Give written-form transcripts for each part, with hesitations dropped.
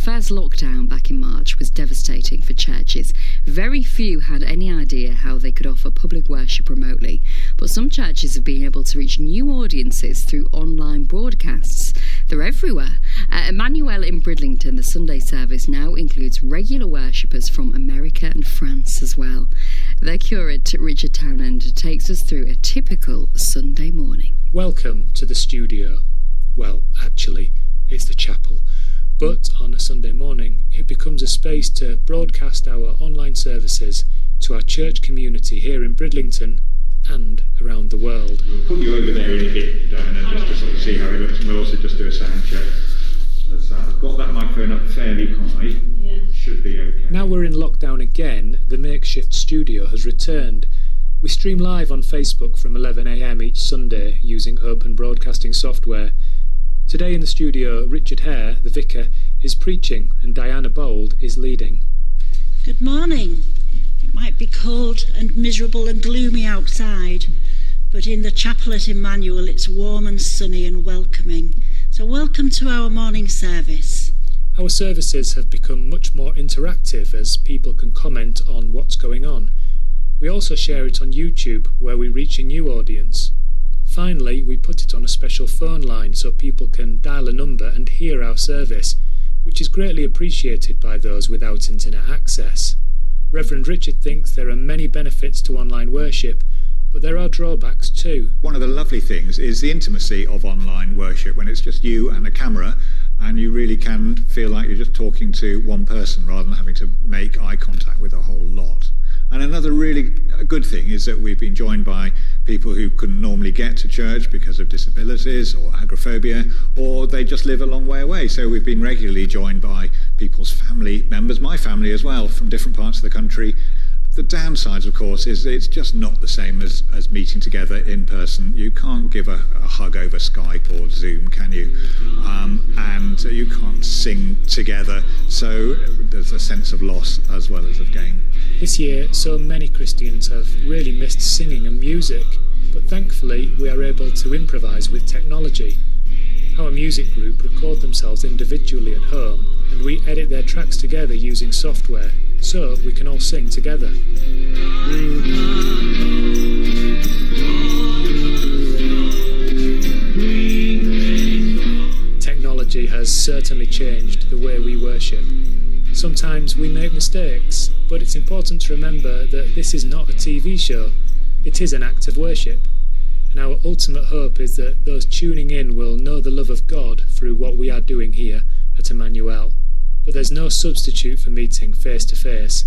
first lockdown back in March was devastating for churches. Very few had any idea how they could offer public worship remotely, but some churches have been able to reach new audiences through online broadcasts. They're everywhere. At Emmanuel in Bridlington, the Sunday service now includes regular worshippers from America and France as well. Their curate, Richard Townend, takes us through a typical Sunday morning. Welcome to the studio. Well, actually, it's the chapel. But on a Sunday morning, it becomes a space to broadcast our online services to our church community here in Bridlington and around the world. We'll put you over there in a bit, Diana, just to sort of see how it looks, and we'll also just do a sound check. I've got that microphone up fairly high. Yeah. Should be okay. Now we're in lockdown again, the makeshift studio has returned. We stream live on Facebook from 11 a.m. each Sunday using open broadcasting software. Today in the studio, Richard Hare, the vicar, is preaching and Diana Bould is leading. Good morning. It might be cold and miserable and gloomy outside, but in the chapel at Emmanuel it's warm and sunny and welcoming. So welcome to our morning service. Our services have become much more interactive as people can comment on what's going on. We also share it on YouTube, where we reach a new audience. Finally, we put it on a special phone line so people can dial a number and hear our service, which is greatly appreciated by those without internet access. Reverend Richard thinks there are many benefits to online worship, but there are drawbacks too. One of the lovely things is the intimacy of online worship, when it's just you and a camera, and you really can feel like you're just talking to one person rather than having to make eye contact with a whole lot. And another really good thing is that we've been joined by people who couldn't normally get to church because of disabilities or agoraphobia, or they just live a long way away. So we've been regularly joined by people's family members, my family as well, from different parts of the country. The downside, of course, is it's just not the same as meeting together in person. You can't give a hug over Skype or Zoom, can you? And you can't sing together. So there's a sense of loss as well as of gain. This year, so many Christians have really missed singing and music, but thankfully we are able to improvise with technology. Our music group record themselves individually at home, and we edit their tracks together using software, so we can all sing together. Technology has certainly changed the way we worship. Sometimes we make mistakes, but it's important to remember that this is not a TV show. It is an act of worship. And our ultimate hope is that those tuning in will know the love of God through what we are doing here at Emmanuel. But there's no substitute for meeting face to face,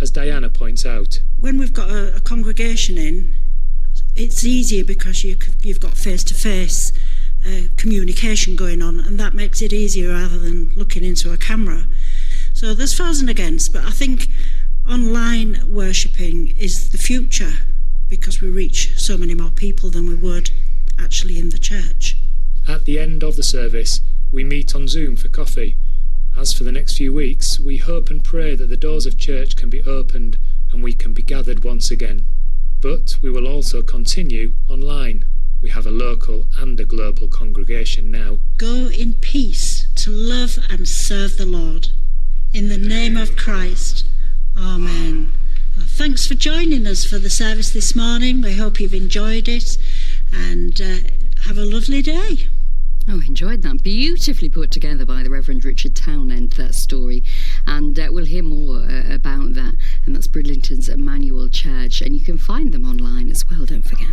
as Diana points out. When we've got a congregation in, it's easier because you've got face to face communication going on, and that makes it easier rather than looking into a camera. So there's pros and against, but I think online worshipping is the future because we reach so many more people than we would actually in the church. At the end of the service, we meet on Zoom for coffee. As for the next few weeks, we hope and pray that the doors of church can be opened and we can be gathered once again. But we will also continue online. We have a local and a global congregation now. Go in peace to love and serve the Lord. In the name of Christ. Amen. Well, thanks for joining us for the service this morning. We hope you've enjoyed it and have a lovely day. Oh, enjoyed that. Beautifully put together by the Reverend Richard Townend, that story. And we'll hear more about that. And that's Bridlington's Emmanuel Church. And you can find them online as well, don't forget.